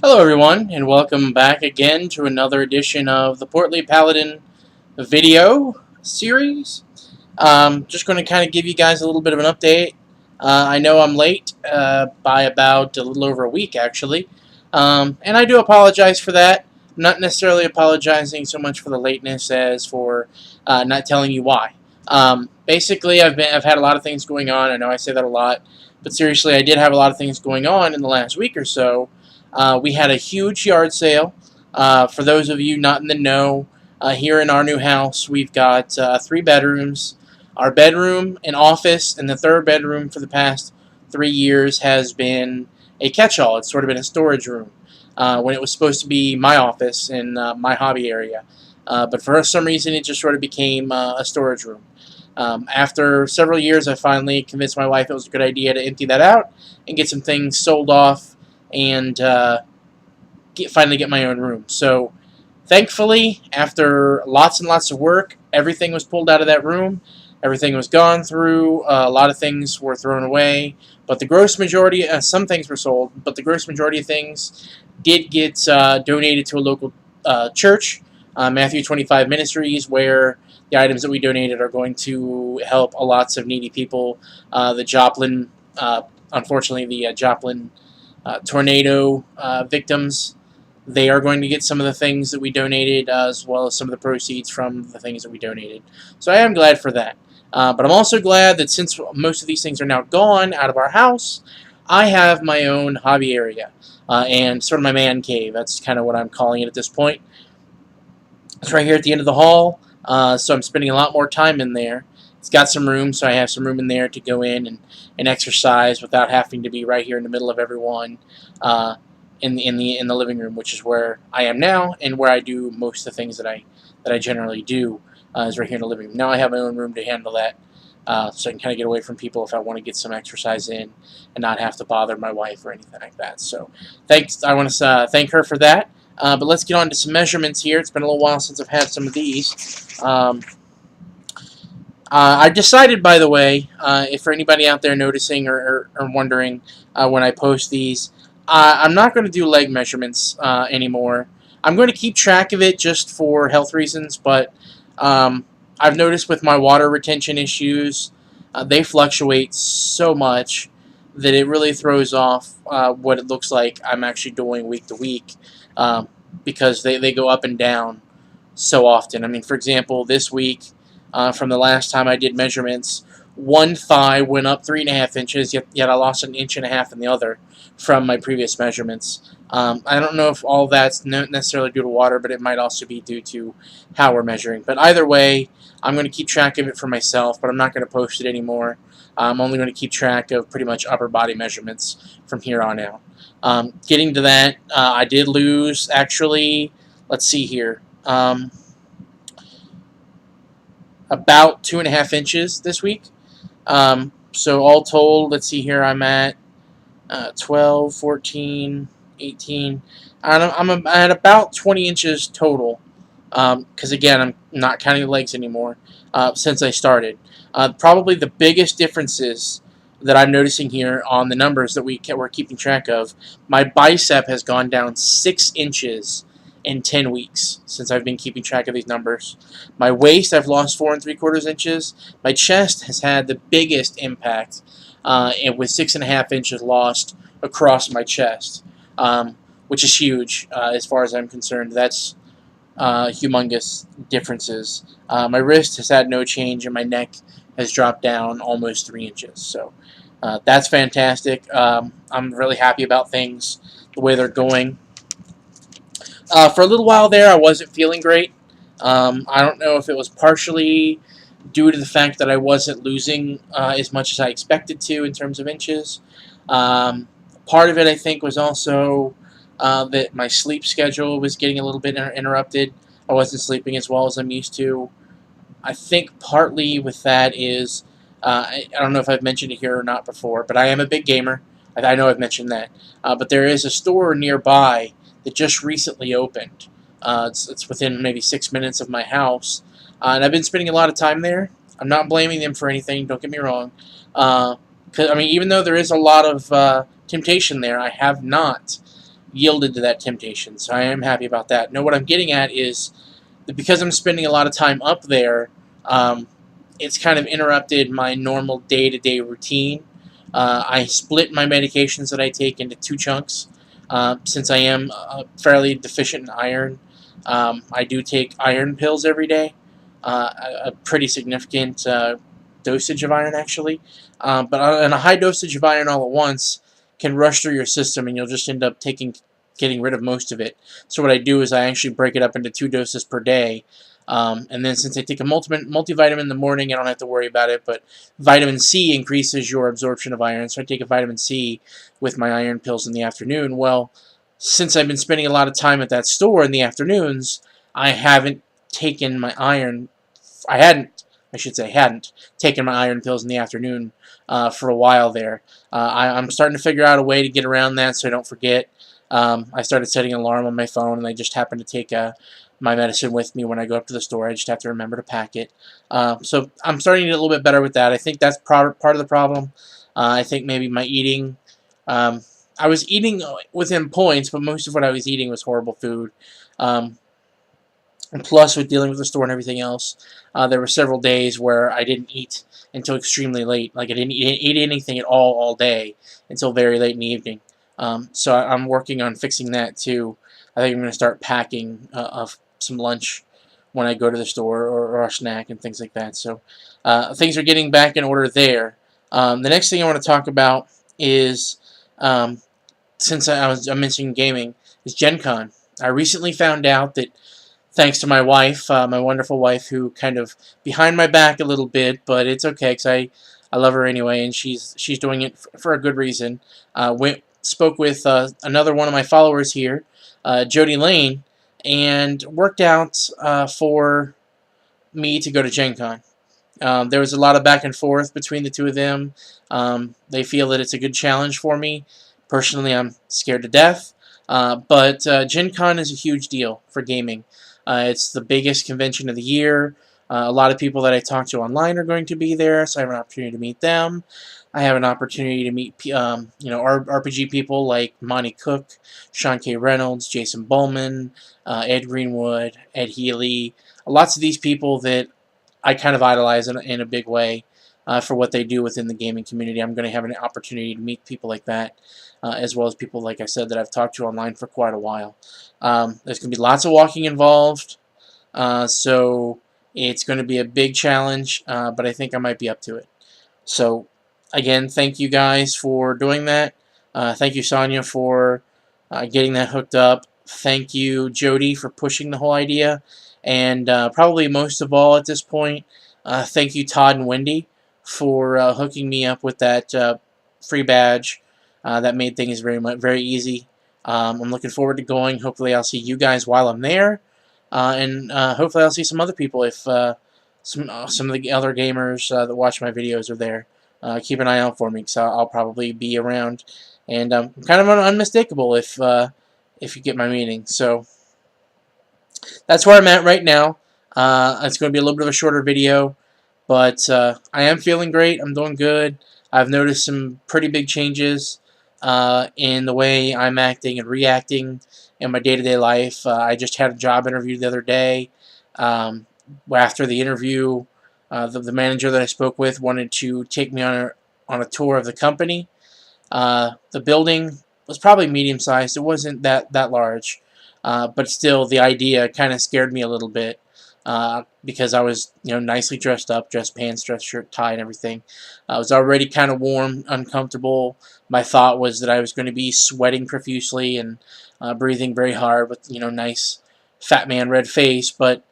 Hello, everyone, and welcome back again to another edition of the Portly Paladin video series. Just going to kind of give you guys a little bit of an update. I know I'm late by about a little over a week, actually, and I do apologize for that. I'm not necessarily apologizing so much for the lateness as for not telling you why. Basically, I've had a lot of things going on. I know I say that a lot, but seriously, I did have a lot of things going on in the last week or so. We had a huge yard sale. For those of you not in the know, here in our new house, we've got 3 bedrooms. Our bedroom, an office, and the third bedroom for the past 3 years has been a catch-all. It's sort of been a storage room when it was supposed to be my office and my hobby area. But for some reason, it just sort of became a storage room. After several years, I finally convinced my wife it was a good idea to empty that out and get some things sold off and finally get my own room. So thankfully, after lots and lots of work, everything was pulled out of that room. Everything was gone through. A lot of things were thrown away, but the gross majority, some things were sold, but the gross majority of things did get donated to a local church, Matthew 25 Ministries, where the items that we donated are going to help lots of needy people. The Joplin, unfortunately, the Joplin tornado victims, they are going to get some of the things that we donated, as well as some of the proceeds from the things that we donated. So I am glad for that. But I'm also glad that since most of these things are now gone out of our house, I have my own hobby area and sort of my man cave. That's kind of what I'm calling it at this point. It's right here at the end of the hall, so I'm spending a lot more time in there. It's got some room, so I have some room in there to go in and exercise without having to be right here in the middle of everyone in the living room, which is where I am now and where I do most of the things that I generally do is right here in the living room. Now I have my own room to handle that, so I can kind of get away from people if I want to get some exercise in and not have to bother my wife or anything like that. So thanks. I want to thank her for that. But let's get on to some measurements here. It's been a little while since I've had some of these. I decided, by the way, if for anybody out there noticing or wondering when I post these, I'm not going to do leg measurements anymore. I'm going to keep track of it just for health reasons, but I've noticed with my water retention issues, they fluctuate so much that it really throws off what it looks like I'm actually doing week to week, because they go up and down so often. I mean, for example, this week, from the last time I did measurements, one thigh went up 3.5 inches, yet I lost 1.5 inches in the other from my previous measurements. I don't know if all that's necessarily due to water, but it might also be due to how we're measuring. But either way, I'm going to keep track of it for myself, but I'm not going to post it anymore. I'm only going to keep track of pretty much upper body measurements from here on out. Getting to that, I did lose, actually, let's see here, about 2.5 inches this week. So all told, let's see here, I'm at 12, 14, 18. I'm at about 20 inches total, because again, I'm not counting the legs anymore since I started. Probably the biggest differences that I'm noticing here on the numbers that we're keeping track of, my bicep has gone down 6 inches in 10 weeks since I've been keeping track of these numbers. My waist, I've lost 4.75 inches. My chest has had the biggest impact, and with 6.5 inches lost across my chest, which is huge as far as I'm concerned. That's humongous differences. My wrist has had no change, and my neck has dropped down almost 3 inches. So that's fantastic. I'm really happy about things the way they're going. For a little while there, I wasn't feeling great. I don't know if it was partially due to the fact that I wasn't losing as much as I expected to in terms of inches. Part of it, I think, was also that my sleep schedule was getting a little bit interrupted. I wasn't sleeping as well as I'm used to. I think partly with that is, I don't know if I've mentioned it here or not before, but I am a big gamer. I know I've mentioned that. But there is a store nearby that just recently opened. It's within maybe 6 minutes of my house, and I've been spending a lot of time there. I'm not blaming them for anything, don't get me wrong. 'Cause, I mean, even though there is a lot of temptation there, I have not yielded to that temptation. So I am happy about that. Now, what I'm getting at is that because I'm spending a lot of time up there, um, it's kind of interrupted my normal day-to-day routine. I split my medications that I take into 2 chunks. Since I am fairly deficient in iron, I do take iron pills every day, a pretty significant dosage of iron, actually. And a high dosage of iron all at once can rush through your system, and you'll just end up getting rid of most of it. So what I do is I actually break it up into 2 doses per day. And then since I take a multivitamin in the morning, I don't have to worry about it. But vitamin C increases your absorption of iron, so I take a vitamin C with my iron pills in the afternoon. Well, since I've been spending a lot of time at that store in the afternoons, I haven't taken my iron. I should say, hadn't taken my iron pills in the afternoon for a while there. I'm starting to figure out a way to get around that so I don't forget. I started setting an alarm on my phone, and I just happen to take my medicine with me when I go up to the store. I just have to remember to pack it. So I'm starting to get a little bit better with that. I think that's part of the problem. I think maybe my eating. I was eating within points, but most of what I was eating was horrible food. Um, and plus, with dealing with the store and everything else, there were several days where I didn't eat until extremely late. Like I didn't eat anything at all day until very late in the evening. So I'm working on fixing that too. I think I'm going to start packing some lunch when I go to the store, or a snack and things like that. So things are getting back in order there. The next thing I want to talk about is, since I'm mentioning gaming, is Gen Con. I recently found out that, thanks to my wife, my wonderful wife, who kind of behind my back a little bit, but it's okay because I love her anyway, and she's doing it for a good reason. Spoke with another one of my followers here, Jody Lane, and worked out for me to go to Gen Con. There was a lot of back and forth between the two of them. They feel that it's a good challenge for me. Personally, I'm scared to death. But Gen Con is a huge deal for gaming. It's the biggest convention of the year. A lot of people that I talk to online are going to be there, so I have an opportunity to meet them. I have an opportunity to meet RPG people like Monty Cook, Sean K. Reynolds, Jason Bowman, Ed Greenwood, Ed Healy. Lots of these people that I kind of idolize in a big way for what they do within the gaming community. I'm going to have an opportunity to meet people like that, as well as people, like I said, that I've talked to online for quite a while. There's going to be lots of walking involved, so it's going to be a big challenge, but I think I might be up to it. So, again, thank you guys for doing that. Thank you, Sonia, for getting that hooked up. Thank you, Jody, for pushing the whole idea. And probably most of all at this point, thank you, Todd and Wendy, for hooking me up with that free badge. That made things very easy. I'm looking forward to going. Hopefully I'll see you guys while I'm there. And hopefully I'll see some other people if some of the other gamers that watch my videos are there. Keep an eye out for me, because I'll probably be around. And I'm kind of unmistakable if you get my meaning. So that's where I'm at right now. It's going to be a little bit of a shorter video, but I am feeling great. I'm doing good. I've noticed some pretty big changes in the way I'm acting and reacting in my day-to-day life. I just had a job interview the other day. After the interview, the manager that I spoke with wanted to take me on a tour of the company. The building was probably medium-sized. It wasn't that large. But still, the idea kind of scared me a little bit because I was, nicely dressed up, dress pants, dress shirt, tie, and everything. I was already kind of warm, uncomfortable. My thought was that I was going to be sweating profusely and breathing very hard with, nice fat man red face. But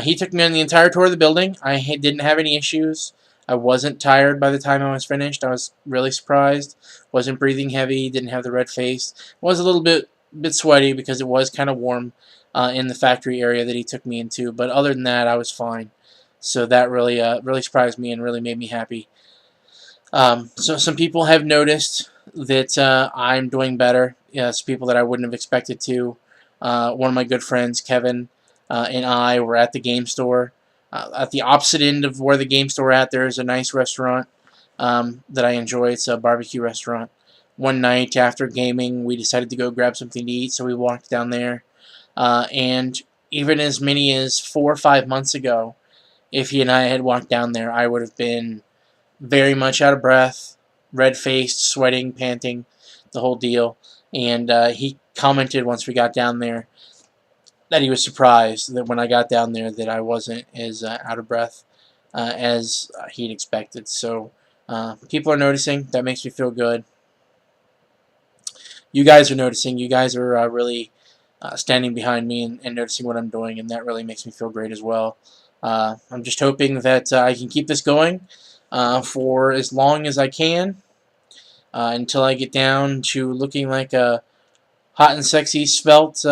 he took me on the entire tour of the building. I didn't have any issues. I wasn't tired by the time I was finished. I was really surprised. Wasn't breathing heavy. Didn't have the red face. Was a little bit sweaty because it was kind of warm in the factory area that he took me into, but other than that, I was fine. So that really surprised me and really made me happy. So some people have noticed that I'm doing better. Some people that I wouldn't have expected to. One of my good friends, Kevin, and I were at the game store. At the opposite end of where the game store at, there is a nice restaurant that I enjoy. It's a barbecue restaurant. one night after gaming, we decided to go grab something to eat, so we walked down there. And even as many as 4 or 5 months ago, if he and I had walked down there, I would have been very much out of breath, red-faced, sweating, panting, the whole deal. And he commented once we got down there that he was surprised that when I got down there that I wasn't as out of breath as he'd expected. So people are noticing. That makes me feel good. You guys are noticing. You guys are really standing behind me and noticing what I'm doing, and that really makes me feel great as well. I'm just hoping that I can keep this going for as long as I can until I get down to looking like a hot and sexy svelte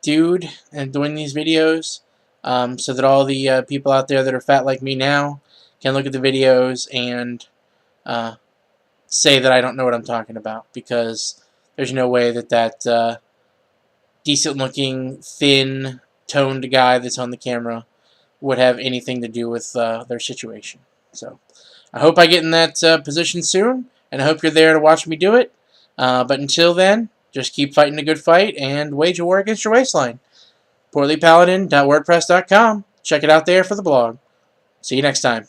dude and doing these videos, so that all the people out there that are fat like me now can look at the videos and say that I don't know what I'm talking about, because there's no way that that decent-looking, thin, toned guy that's on the camera would have anything to do with their situation. So I hope I get in that position soon, and I hope you're there to watch me do it. But until then, just keep fighting a good fight and wage a war against your waistline. PortlyPaladin.wordpress.com. Check it out there for the blog. See you next time.